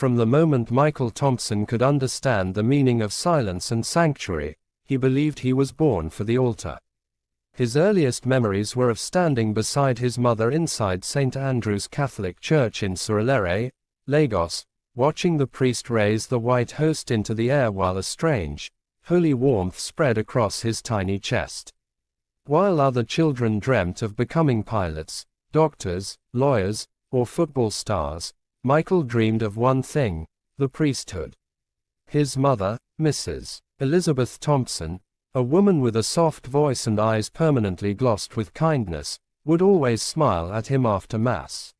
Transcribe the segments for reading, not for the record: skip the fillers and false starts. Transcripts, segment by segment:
From the moment Michael Thompson could understand the meaning of silence and sanctuary, he believed he was born for the altar. His earliest memories were of standing beside his mother inside St. Andrew's Catholic Church in Surulere, Lagos, watching the priest raise the white host into the air while a strange, holy warmth spread across his tiny chest. While other children dreamt of becoming pilots, doctors, lawyers, or football stars, Michael dreamed of one thing: the priesthood. His mother, Mrs. Elizabeth Thompson, a woman with a soft voice and eyes permanently glossed with kindness, would always smile at him after Mass.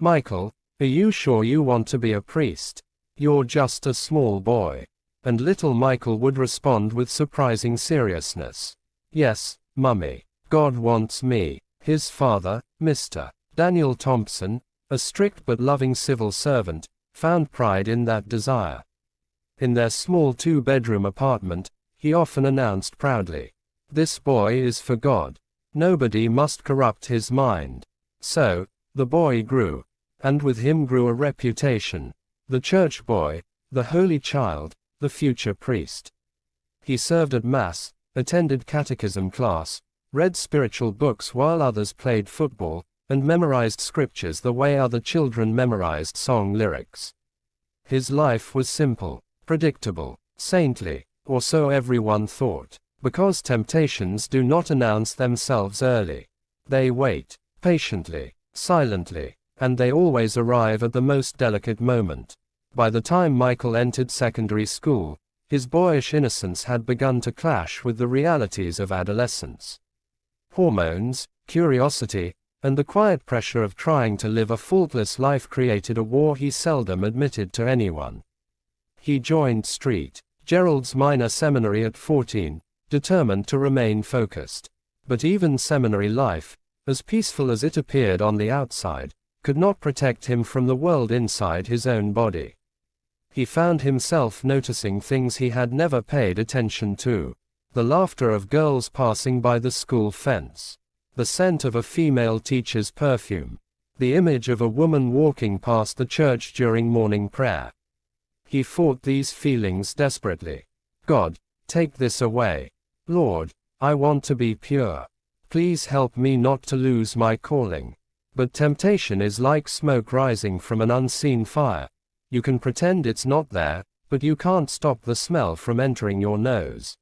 "Michael, are you sure you want to be a priest? You're just a small boy." And little Michael would respond with surprising seriousness, "Yes, Mummy. God wants me." His father, Mr. Daniel Thompson, a strict but loving civil servant, found pride in that desire. In their small two-bedroom apartment, he often announced proudly, "This boy is for God. Nobody must corrupt his mind." So, the boy grew, and with him grew a reputation: the church boy, the holy child, the future priest. He served at Mass, attended catechism class, read spiritual books while others played football, and memorized scriptures the way other children memorized song lyrics. His life was simple, predictable, saintly, or so everyone thought, because temptations do not announce themselves early. They wait, patiently, silently, and they always arrive at the most delicate moment. By the time Michael entered secondary school, his boyish innocence had begun to clash with the realities of adolescence. Hormones, curiosity, and the quiet pressure of trying to live a faultless life created a war he seldom admitted to anyone. He joined St. Gerald's Minor Seminary at 14, determined to remain focused. But even seminary life, as peaceful as it appeared on the outside, could not protect him from the world inside his own body. He found himself noticing things he had never paid attention to: the laughter of girls passing by the school fence, the scent of a female teacher's perfume, the image of a woman walking past the church during morning prayer. He fought these feelings desperately. "God, take this away. Lord, I want to be pure. Please help me not to lose my calling." But temptation is like smoke rising from an unseen fire. You can pretend it's not there, but you can't stop the smell from entering your nose.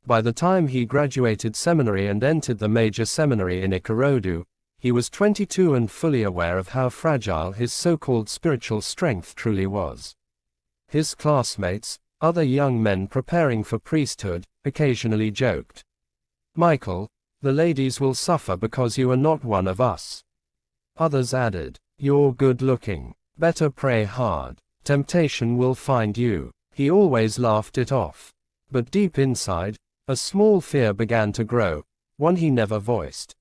By the time he graduated seminary and entered the major seminary in Ikorodu, he was 22 and fully aware of how fragile his so-called spiritual strength truly was. His classmates, other young men preparing for priesthood, occasionally joked, "Michael, the ladies will suffer because you are not one of us." Others added, "You're good-looking. Better pray hard. Temptation will find you." He always laughed it off. But deep inside, a small fear began to grow, one he never voiced.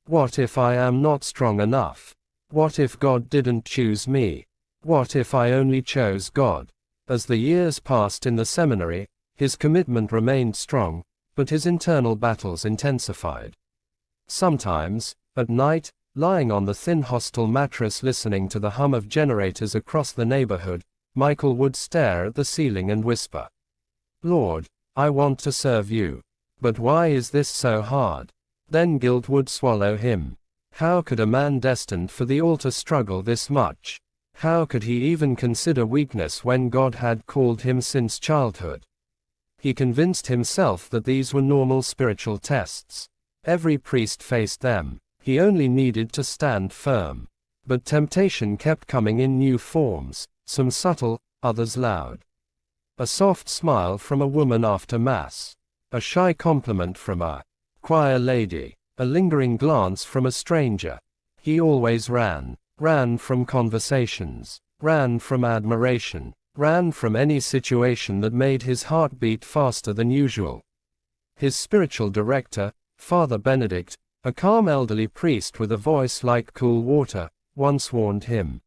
What if I am not strong enough? What if God didn't choose me? What if I only chose God? As the years passed in the seminary, his commitment remained strong, but his internal battles intensified. Sometimes, at night, lying on the thin hostel mattress listening to the hum of generators across the neighborhood, Michael would stare at the ceiling and whisper, "Lord, I want to serve you. But why is this so hard?" Then guilt would swallow him. How could a man destined for the altar struggle this much? How could he even consider weakness when God had called him since childhood? He convinced himself that these were normal spiritual tests. Every priest faced them. He only needed to stand firm. But temptation kept coming in new forms, some subtle, others loud. A soft smile from a woman after Mass. A shy compliment from a choir lady. A lingering glance from a stranger. He always ran from conversations, ran from admiration, ran from any situation that made his heart beat faster than usual. His spiritual director, Father Benedict, a calm elderly priest with a voice like cool water, once warned him,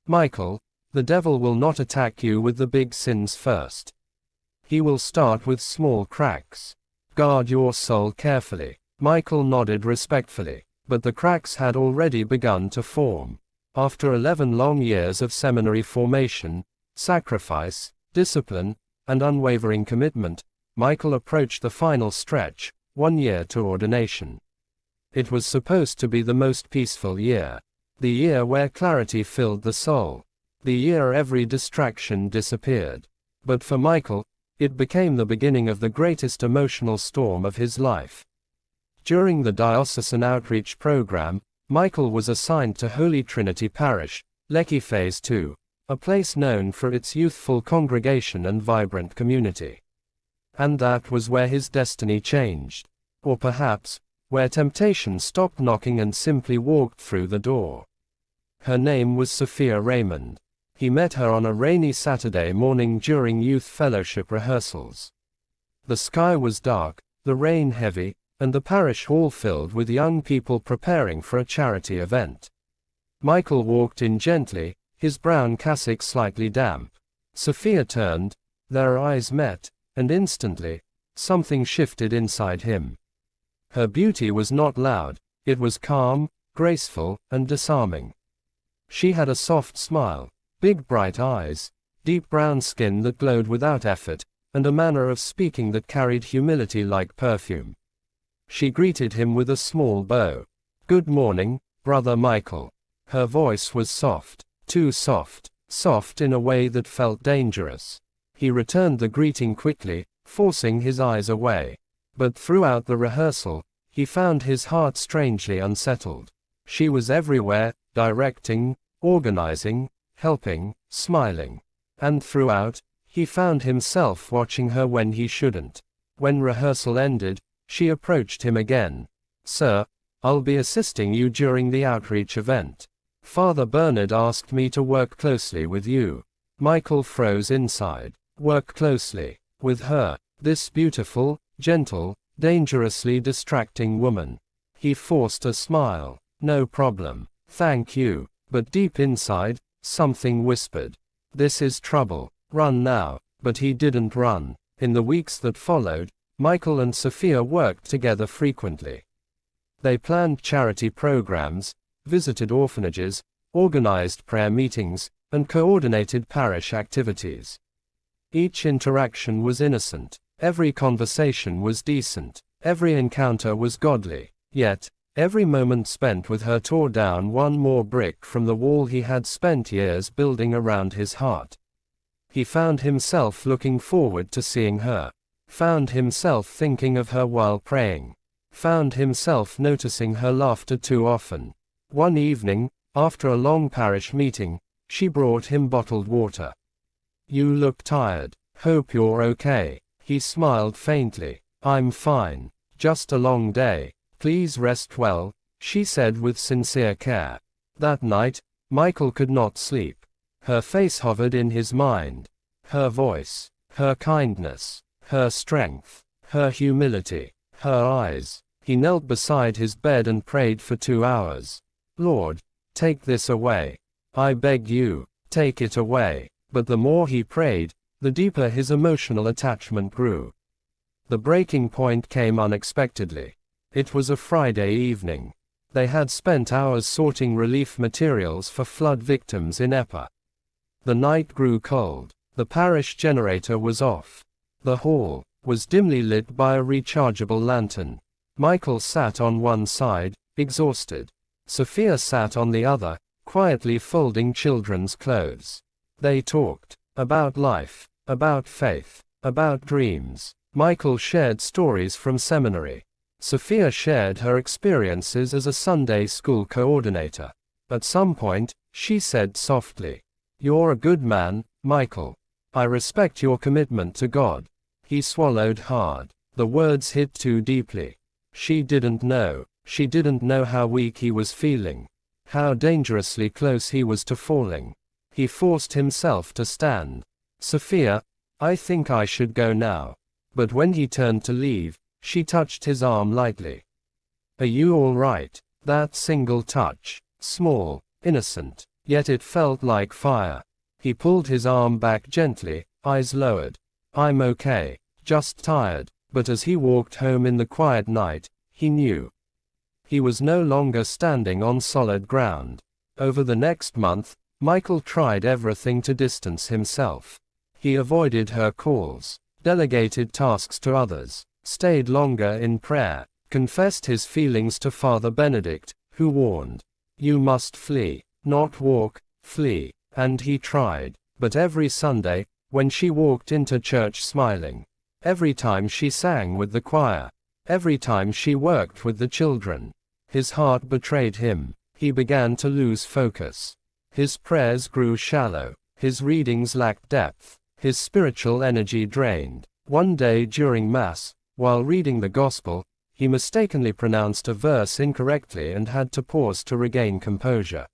"Michael, the devil will not attack you with the big sins first. He will start with small cracks. Guard your soul carefully." Michael nodded respectfully, but the cracks had already begun to form. After 11 long years of seminary formation, sacrifice, discipline, and unwavering commitment, Michael approached the final stretch, 1 year to ordination. It was supposed to be the most peaceful year. The year where clarity filled the soul. The year every distraction disappeared. But for Michael, it became the beginning of the greatest emotional storm of his life. During the diocesan outreach program, Michael was assigned to Holy Trinity Parish, Lecce Phase 2, a place known for its youthful congregation and vibrant community. And that was where his destiny changed. Or perhaps, where temptation stopped knocking and simply walked through the door. Her name was Sophia Raymond. He met her on a rainy Saturday morning during youth fellowship rehearsals. The sky was dark, the rain heavy, and the parish hall filled with young people preparing for a charity event. Michael walked in gently, his brown cassock slightly damp. Sophia turned, their eyes met, and instantly, something shifted inside him. Her beauty was not loud, it was calm, graceful, and disarming. She had a soft smile, big bright eyes, deep brown skin that glowed without effort, and a manner of speaking that carried humility like perfume. She greeted him with a small bow. "Good morning, Brother Michael." Her voice was soft, too soft, soft in a way that felt dangerous. He returned the greeting quickly, forcing his eyes away. But throughout the rehearsal, he found his heart strangely unsettled. She was everywhere, directing, organizing, helping, smiling. And throughout, he found himself watching her when he shouldn't. When rehearsal ended, she approached him again. "Sir, I'll be assisting you during the outreach event. Father Bernard asked me to work closely with you." Michael froze inside. Work closely with her, this beautiful, gentle, dangerously distracting woman. He forced a smile. "No problem. Thank you." But deep inside, something whispered, "This is trouble. Run now." But he didn't run. In the weeks that followed, Michael and Sophia worked together frequently. They planned charity programs, visited orphanages, organized prayer meetings, and coordinated parish activities. Each interaction was innocent. Every conversation was decent. Every encounter was godly. Yet, every moment spent with her tore down one more brick from the wall he had spent years building around his heart. He found himself looking forward to seeing her. Found himself thinking of her while praying. Found himself noticing her laughter too often. One evening, after a long parish meeting, she brought him bottled water. "You look tired. Hope you're okay." He smiled faintly. "I'm fine. Just a long day. Please rest well," she said with sincere care. That night, Michael could not sleep. Her face hovered in his mind. Her voice, her kindness, her strength, her humility, her eyes. He knelt beside his bed and prayed for 2 hours. "Lord, take this away. I beg you, take it away." But the more he prayed, the deeper his emotional attachment grew. The breaking point came unexpectedly. It was a Friday evening. They had spent hours sorting relief materials for flood victims in Epa. The night grew cold. The parish generator was off. The hall was dimly lit by a rechargeable lantern. Michael sat on one side, exhausted. Sophia sat on the other, quietly folding children's clothes. They talked about life, about faith, about dreams. Michael shared stories from seminary. Sophia shared her experiences as a Sunday school coordinator. At some point, she said softly, "You're a good man, Michael. I respect your commitment to God." He swallowed hard. The words hit too deeply. She didn't know. She didn't know how weak he was feeling. How dangerously close he was to falling. He forced himself to stand. "Sophia, I think I should go now." But when he turned to leave, she touched his arm lightly. "Are you all right?" That single touch, small, innocent, yet it felt like fire. He pulled his arm back gently, eyes lowered. "I'm okay, just tired." But as he walked home in the quiet night, he knew. He was no longer standing on solid ground. Over the next month, Michael tried everything to distance himself. He avoided her calls, delegated tasks to others, stayed longer in prayer, confessed his feelings to Father Benedict, who warned, "You must flee, not walk, flee." And he tried. But every Sunday, when she walked into church smiling, every time she sang with the choir, every time she worked with the children, his heart betrayed him. He began to lose focus. His prayers grew shallow, his readings lacked depth, his spiritual energy drained. One day during Mass, while reading the Gospel, he mistakenly pronounced a verse incorrectly and had to pause to regain composure.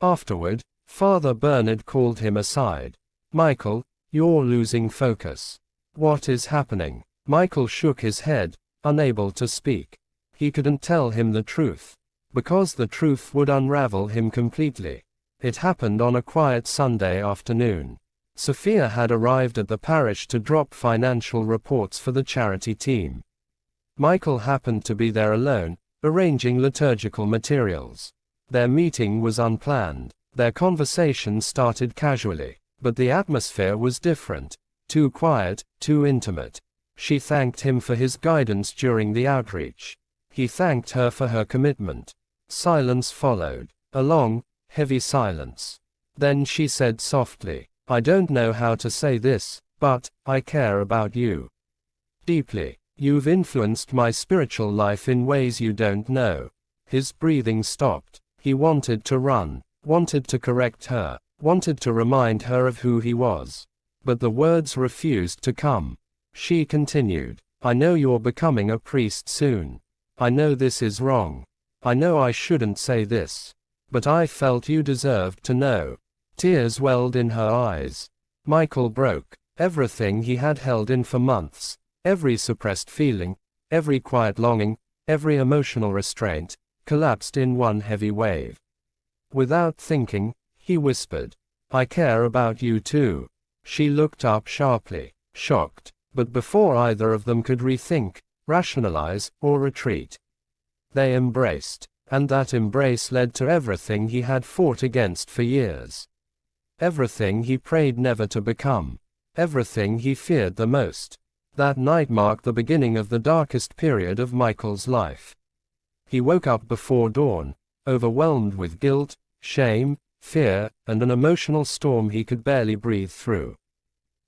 Afterward, Father Bernard called him aside. "Michael, you're losing focus. What is happening?" Michael shook his head, unable to speak. He couldn't tell him the truth, because the truth would unravel him completely. It happened on a quiet Sunday afternoon. Sophia had arrived at the parish to drop financial reports for the charity team. Michael happened to be there alone, arranging liturgical materials. Their meeting was unplanned. Their conversation started casually, but the atmosphere was different, too quiet, too intimate. She thanked him for his guidance during the outreach. He thanked her for her commitment. Silence followed, a long, heavy silence. Then she said softly, "I don't know how to say this, but I care about you deeply. You've influenced my spiritual life in ways you don't know." His breathing stopped. He wanted to run, wanted to correct her, wanted to remind her of who he was. But the words refused to come. She continued, "I know you're becoming a priest soon. I know this is wrong. I know I shouldn't say this. But I felt you deserved to know." Tears welled in her eyes. Michael broke. Everything he had held in for months, every suppressed feeling, every quiet longing, every emotional restraint, collapsed in one heavy wave. Without thinking, he whispered, "I care about you too." She looked up sharply, shocked, but before either of them could rethink, rationalize, or retreat, they embraced, and that embrace led to everything he had fought against for years. Everything he prayed never to become. Everything he feared the most. That night marked the beginning of the darkest period of Michael's life. He woke up before dawn, overwhelmed with guilt, shame, fear, and an emotional storm he could barely breathe through.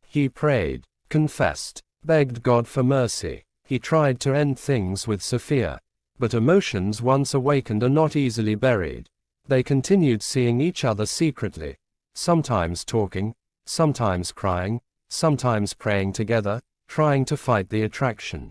He prayed, confessed, begged God for mercy. He tried to end things with Sophia. But emotions once awakened are not easily buried. They continued seeing each other secretly, sometimes talking, sometimes crying, sometimes praying together, trying to fight the attraction.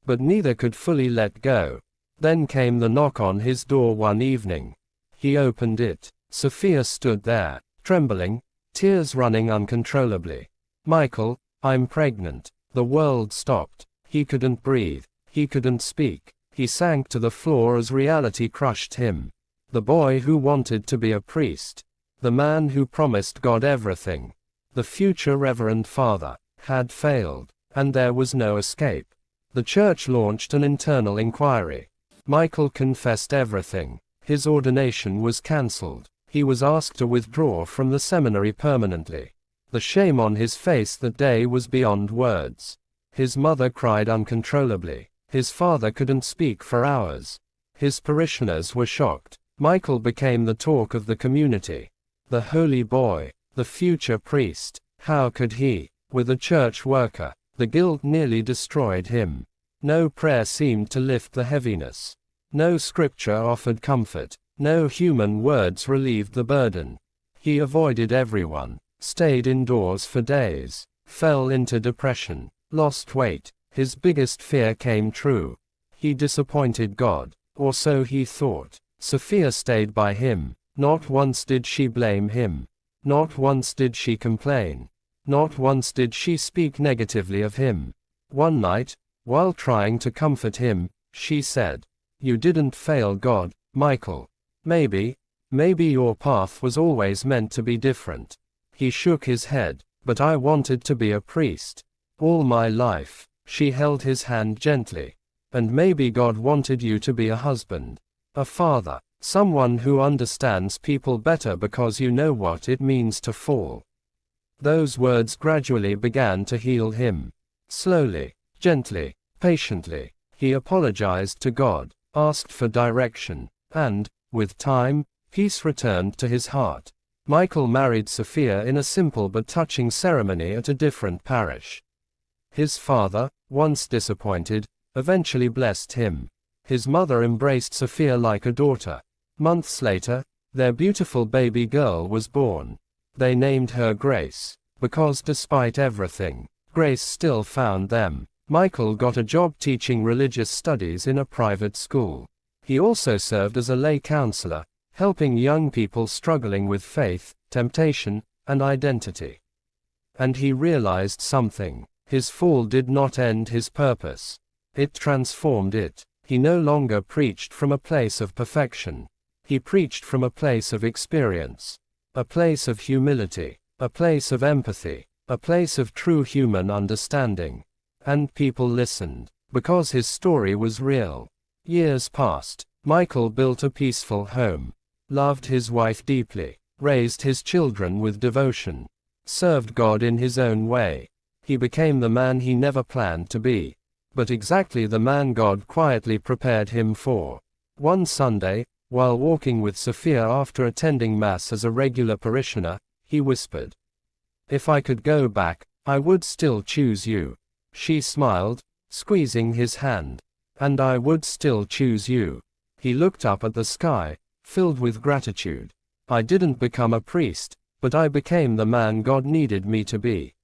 But neither could fully let go. Then came the knock on his door one evening. He opened it. Sophia stood there, trembling, tears running uncontrollably. "Michael, I'm pregnant." The world stopped. He couldn't breathe. He couldn't speak. He sank to the floor as reality crushed him. The boy who wanted to be a priest, the man who promised God everything, the future Reverend Father, had failed, and there was no escape. The church launched an internal inquiry. Michael confessed everything. His ordination was cancelled. He was asked to withdraw from the seminary permanently. The shame on his face that day was beyond words. His mother cried uncontrollably. His father couldn't speak for hours. His parishioners were shocked. Michael became the talk of the community. The holy boy, the future priest. How could he, with a church worker? The guilt nearly destroyed him. No prayer seemed to lift the heaviness. No scripture offered comfort. No human words relieved the burden. He avoided everyone, stayed indoors for days, fell into depression, lost weight. His biggest fear came true. He disappointed God, or so he thought. Sophia stayed by him. Not once did she blame him. Not once did she complain. Not once did she speak negatively of him. One night, while trying to comfort him, she said, "You didn't fail God, Michael. Maybe your path was always meant to be different." He shook his head. "But I wanted to be a priest. All my life." She held his hand gently. "And maybe God wanted you to be a husband, a father, Someone who understands people better because you know what it means to fall. Those words gradually began to heal him. Slowly, gently, patiently, he apologized to God, asked for direction, and, with time, peace returned to his heart. Michael married Sophia in a simple but touching ceremony at a different parish. His father, once disappointed, eventually blessed him. His mother embraced Sophia like a daughter. Months later, their beautiful baby girl was born. They named her Grace, because despite everything, Grace still found them. Michael got a job teaching religious studies in a private school. He also served as a lay counselor, helping young people struggling with faith, temptation, and identity. And he realized something. His fall did not end his purpose. It transformed it. He no longer preached from a place of perfection. He preached from a place of experience. A place of humility. A place of empathy. A place of true human understanding. And people listened, because his story was real. Years passed. Michael built a peaceful home. Loved his wife deeply. Raised his children with devotion. Served God in his own way. He became the man he never planned to be, but exactly the man God quietly prepared him for. One Sunday, while walking with Sophia after attending Mass as a regular parishioner, he whispered, "If I could go back, I would still choose you." She smiled, squeezing his hand. "And I would still choose you." He looked up at the sky, filled with gratitude. "I didn't become a priest, but I became the man God needed me to be."